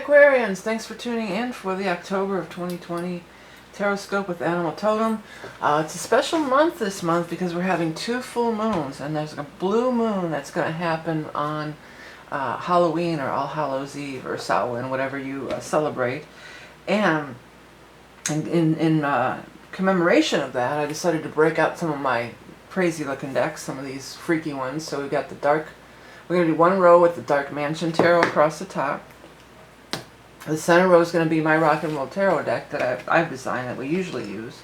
Aquarians, thanks for tuning in for the October of 2020 Taroscope with Animal Totem. It's a special month this month because we're having 2 full moons, and there's a blue moon that's going to happen on Halloween or All Hallows Eve or Samhain, whatever you celebrate. And in commemoration of that, I decided to break out some of my crazy looking decks, some of these freaky ones. So we've got the dark, we're going to do 1 row with the Dark Mansion Tarot across the top. The center row is going to be my Rock and Roll Tarot deck that I've designed, that we usually use.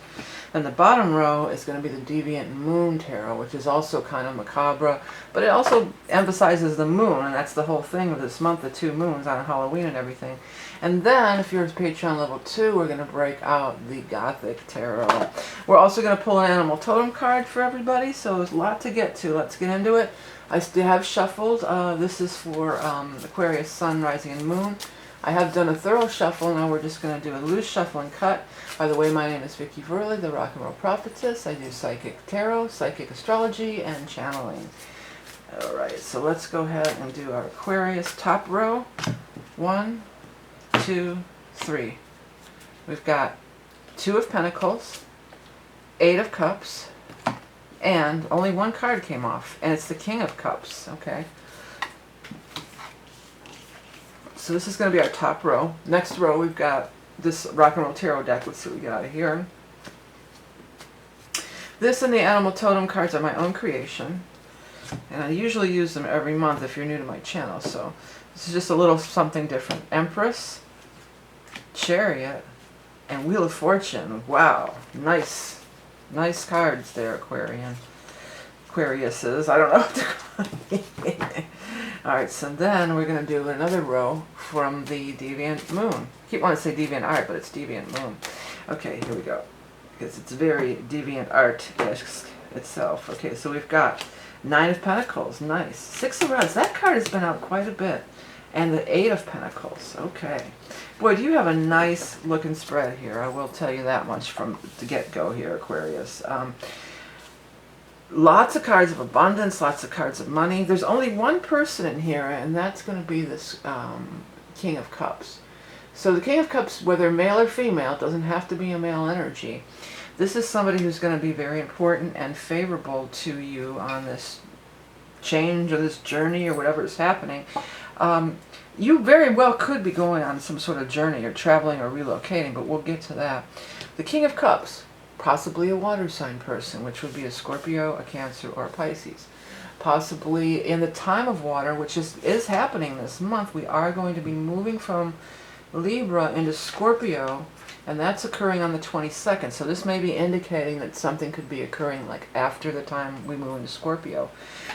And the bottom row is going to be the Deviant Moon Tarot, which is also kind of macabre, but it also emphasizes the moon, and that's the whole thing of this month, the 2 moons on Halloween and everything. And then, if you're Patreon level 2, we're going to break out the Gothic Tarot. We're also going to pull an Animal Totem card for everybody, so there's a lot to get to. Let's get into it. I still have shuffled. This is for Aquarius Sun, Rising, and Moon. I have done a thorough shuffle. Now we're just going to do a loose shuffle and cut. By the way, my name is Vickieverlie, the Rock and Roll Prophetess. I do psychic tarot, psychic astrology, and channeling. Alright, so let's go ahead and do our Aquarius top row. 1, 2, 3. We've got 2 of Pentacles, 8 of Cups, and only 1 card came off, and it's the King of Cups. Okay. So this is going to be our top row. Next row, we've got this Rock and Roll Tarot deck. Let's see what we got here. This and the Animal Totem cards are my own creation, and I usually use them every month if you're new to my channel. So this is just a little something different. Empress, Chariot, and Wheel of Fortune. Wow, nice cards there, Aquariuses. I don't know what to call it. Alright, so then we're going to do another row from the Deviant Moon. I keep wanting to say Deviant Art, but it's Deviant Moon. Okay, here we go. Because it's very Deviant Art itself. Okay, so we've got 9 of Pentacles. Nice. 6 of Rods. That card has been out quite a bit. And the 8 of Pentacles. Okay. Boy, do you have a nice looking spread here. I will tell you that much from the get-go here, Aquarius. Lots of cards of abundance, lots of cards of money. There's only one person in here, and that's going to be this King of Cups. So the King of Cups, whether male or female, doesn't have to be a male energy. This is somebody who's going to be very important and favorable to you on this change or this journey or whatever is happening. You very well could be going on some sort of journey or traveling or relocating, but we'll get to that. The King of Cups. Possibly a water sign person, which would be a Scorpio, a Cancer, or a Pisces. Possibly in the time of water, which is happening this month, we are going to be moving from Libra into Scorpio, and that's occurring on the 22nd. So this may be indicating that something could be occurring like after the time we move into Scorpio.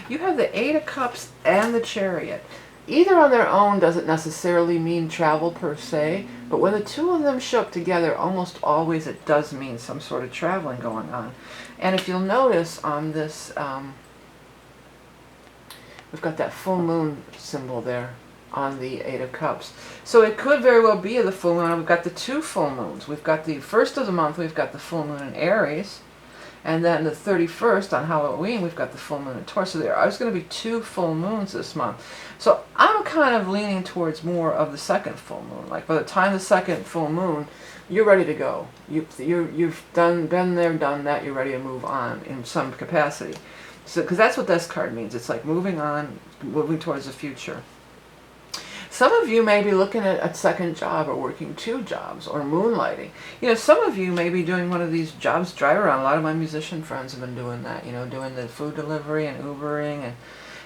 You have the 8 of Cups and the Chariot. Either on their own doesn't necessarily mean travel per se, but when the 2 of them shook together, almost always it does mean some sort of traveling going on. And if you'll notice on this, we've got that full moon symbol there on the 8 of Cups. So it could very well be the full moon. We've got the 2 full moons. We've got the first of the month, we've got the full moon in Aries. And then the 31st on Halloween, we've got the full moon in Taurus. So there are going to be 2 full moons this month. So I'm kind of leaning towards more of the second full moon. Like by the time the second full moon, you're ready to go. You've been there, done that. You're ready to move on in some capacity. So because that's what this card means. It's like moving on, moving towards the future. Some of you may be looking at a second job or working 2 jobs or moonlighting. You know, some of you may be doing one of these jobs, drive around. A lot of my musician friends have been doing that, you know, doing the food delivery and Ubering and,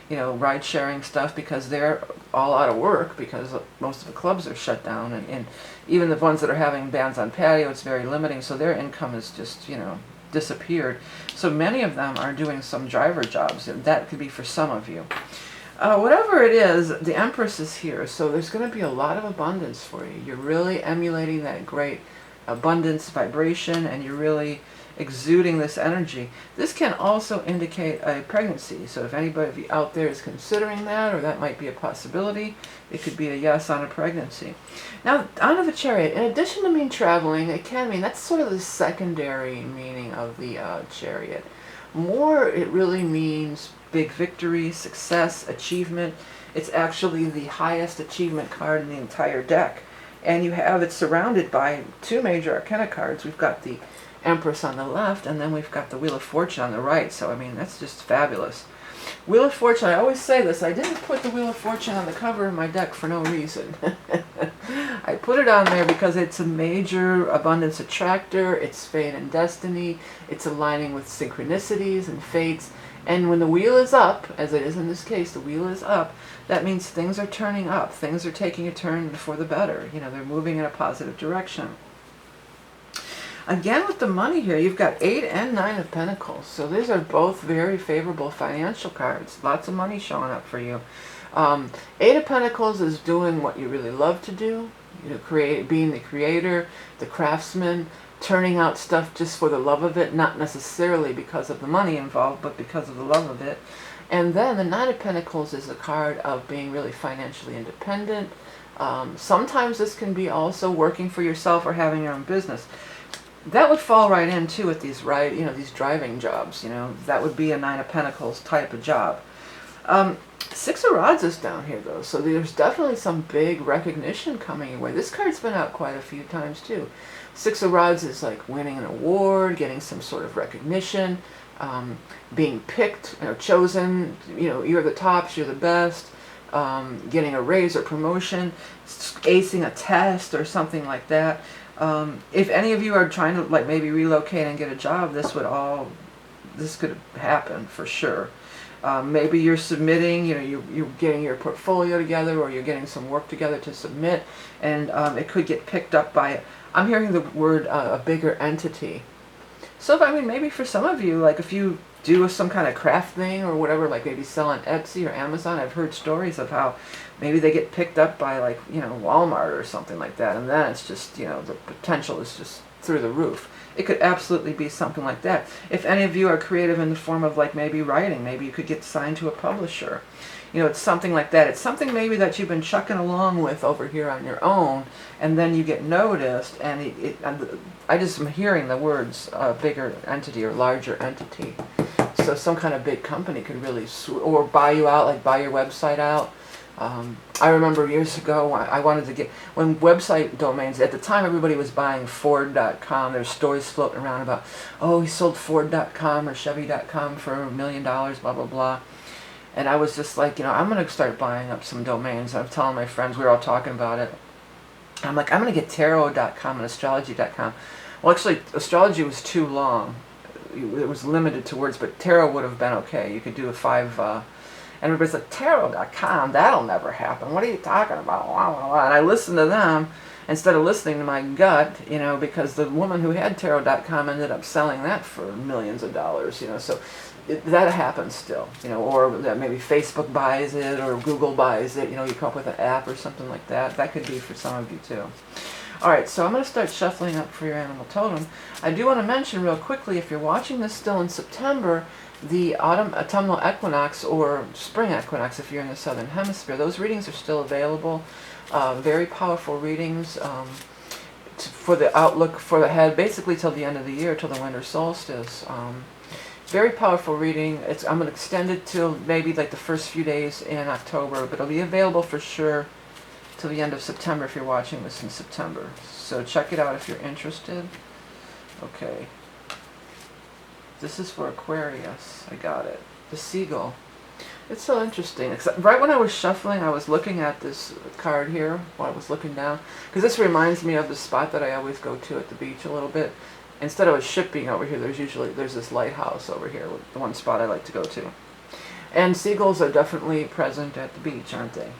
you know, ride sharing stuff because they're all out of work because most of the clubs are shut down. And even the ones that are having bands on patio, it's very limiting. So their income has just, you know, disappeared. So many of them are doing some driver jobs. That could be for some of you. Whatever it is, the Empress is here, so there's going to be a lot of abundance for you. You're really emulating that great abundance vibration, and you're really exuding this energy. This can also indicate a pregnancy, so if anybody out there is considering that, or that might be a possibility, it could be a yes on a pregnancy. Now, on the Chariot, in addition to mean traveling, it can mean, that's sort of the secondary meaning of the Chariot. More, it really means big victory, success, achievement. It's actually the highest achievement card in the entire deck. And you have it surrounded by two major arcana cards. We've got the Empress on the left, and then we've got the Wheel of Fortune on the right. So, I mean, that's just fabulous. Wheel of Fortune, I always say this, I didn't put the Wheel of Fortune on the cover of my deck for no reason. I put it on there because it's a major abundance attractor, it's fate and destiny, it's aligning with synchronicities and fates, and when the wheel is up, as it is in this case, the wheel is up, that means things are turning up, things are taking a turn for the better, you know, they're moving in a positive direction. Again, with the money here, you've got 8 and 9 of Pentacles. So these are both very favorable financial cards. Lots of money showing up for you. 8 of Pentacles is doing what you really love to do. You know, being the creator, the craftsman, turning out stuff just for the love of it, not necessarily because of the money involved, but because of the love of it. And then the 9 of Pentacles is a card of being really financially independent. Sometimes this can be also working for yourself or having your own business. That would fall right in too with these these driving jobs. You know, that would be a 9 of Pentacles type of job. 6 of Rods is down here though, so there's definitely some big recognition coming your way. This card's been out quite a few times too. 6 of Rods is like winning an award, getting some sort of recognition, being picked, chosen. You know, you're the tops, you're the best. Getting a raise or promotion, acing a test or something like that. If any of you are trying to like maybe relocate and get a job, this could happen for sure. Maybe you're submitting, you're getting your portfolio together, or you're getting some work together to submit, and it could get picked up by, I'm hearing the word a bigger entity. So I mean, maybe for some of you, like if you do some kind of craft thing or whatever, like maybe sell on Etsy or Amazon, I've heard stories of how maybe they get picked up by like, Walmart or something like that, and then it's just, the potential is just through the roof. It could absolutely be something like that. If any of you are creative in the form of like maybe writing, maybe you could get signed to a publisher. It's something like that. It's something maybe that you've been chucking along with over here on your own, and then you get noticed, and I just am hearing the words bigger entity or larger entity. So some kind of big company could really, or buy you out, like buy your website out. I remember years ago I wanted to get, when website domains, at the time everybody was buying Ford.com. There's stories floating around about, oh, he sold Ford.com or Chevy.com for $1 million, blah, blah, blah. And I was just like, I'm going to start buying up some domains. I'm telling my friends, we were all talking about it. I'm like, I'm going to get tarot.com and astrology.com. Well, actually, astrology was too long. It was limited to words, but tarot would have been okay. You could do a 5, and everybody's like, tarot.com, that'll never happen. What are you talking about? And I listened to them instead of listening to my gut, because the woman who had tarot.com ended up selling that for millions of dollars, so that happens still, or that maybe Facebook buys it or Google buys it, you come up with an app or something like that. That could be for some of you too. Alright, so I'm going to start shuffling up for your animal totem. I do want to mention real quickly, if you're watching this still in September, the autumnal equinox or spring equinox, if you're in the southern hemisphere, those readings are still available. Very powerful readings for the outlook for the head, basically till the end of the year, till the winter solstice. Very powerful reading. I'm going to extend it till maybe like the first few days in October, but it'll be available for sure till the end of September if you're watching this in September. So check it out if you're interested. Okay. This is for Aquarius. I got it. The seagull. It's so interesting. Except right when I was shuffling, I was looking at this card here while I was looking down. Because this reminds me of the spot that I always go to at the beach a little bit. Instead of a ship being over here, there's this lighthouse over here, the one spot I like to go to. And seagulls are definitely present at the beach, aren't they?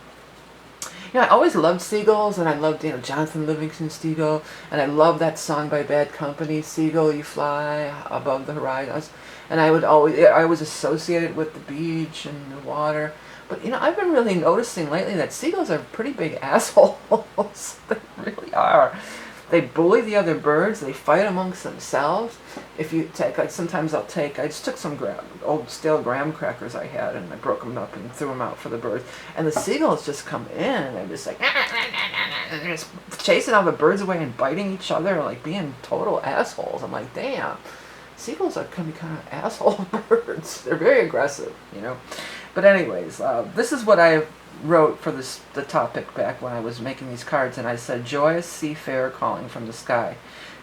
I always loved seagulls, and I loved, Jonathan Livingston's Seagull, and I love that song by Bad Company, Seagull, You Fly Above the Horizon. And I was associated with the beach and the water. But, I've been really noticing lately that seagulls are pretty big assholes. They really are. They bully the other birds. They fight amongst themselves. If you take, sometimes I just took some old stale graham crackers I had, and I broke them up and threw them out for the birds. And the seagulls just come in, and they're just like, and they're just chasing all the birds away and biting each other, like being total assholes. I'm like, damn, seagulls can be kind of asshole birds. They're very aggressive, But anyways, this is what I've wrote for the topic back when I was making these cards, and I said, joyous seafarer calling from the sky,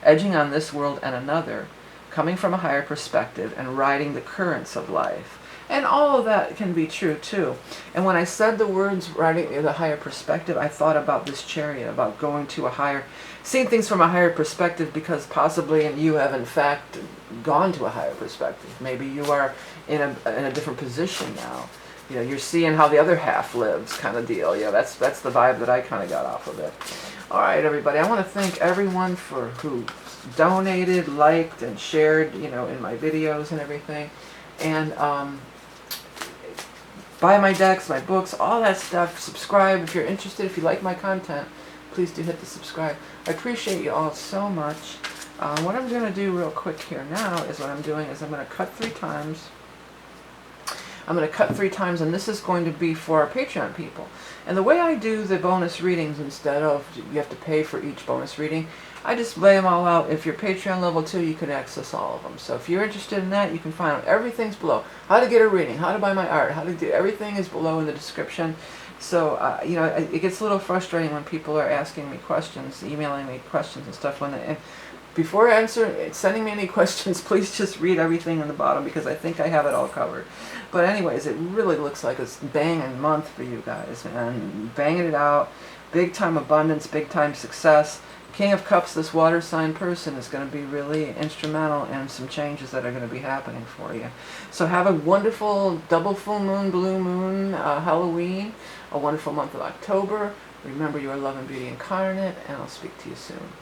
edging on this world and another, coming from a higher perspective and riding the currents of life. And all of that can be true too. And when I said the words riding the higher perspective, I thought about this chariot, about going to a higher, seeing things from a higher perspective, because possibly you have in fact gone to a higher perspective. Maybe you are in a different position now. You know, you're seeing how the other half lives, kind of deal. Yeah, that's the vibe that I kind of got off of it. All right, everybody. I want to thank everyone who donated, liked, and shared, you know, in my videos and everything. And buy my decks, my books, all that stuff. Subscribe if you're interested. If you like my content, please do hit the subscribe. I appreciate you all so much. What I'm going to do real quick here now is I'm going to cut 3 times. I'm going to cut 3 times, and this is going to be for our Patreon people. And the way I do the bonus readings, instead of you have to pay for each bonus reading, I just lay them all out. If you're Patreon level 2, you can access all of them. So if you're interested in that, you can find out. Everything's below. How to get a reading, how to buy my art, how to do everything is below in the description. So, you know, it gets a little frustrating when people are asking me questions, emailing me questions and stuff. And before sending me any questions, please just read everything in the bottom, because I think I have it all covered. But anyways, it really looks like it's banging month for you guys, and banging it out. Big time abundance, big time success. King of Cups, this water sign person, is going to be really instrumental in some changes that are going to be happening for you. So have a wonderful double full moon, blue moon, Halloween, a wonderful month of October. Remember, you are love and beauty incarnate, and I'll speak to you soon.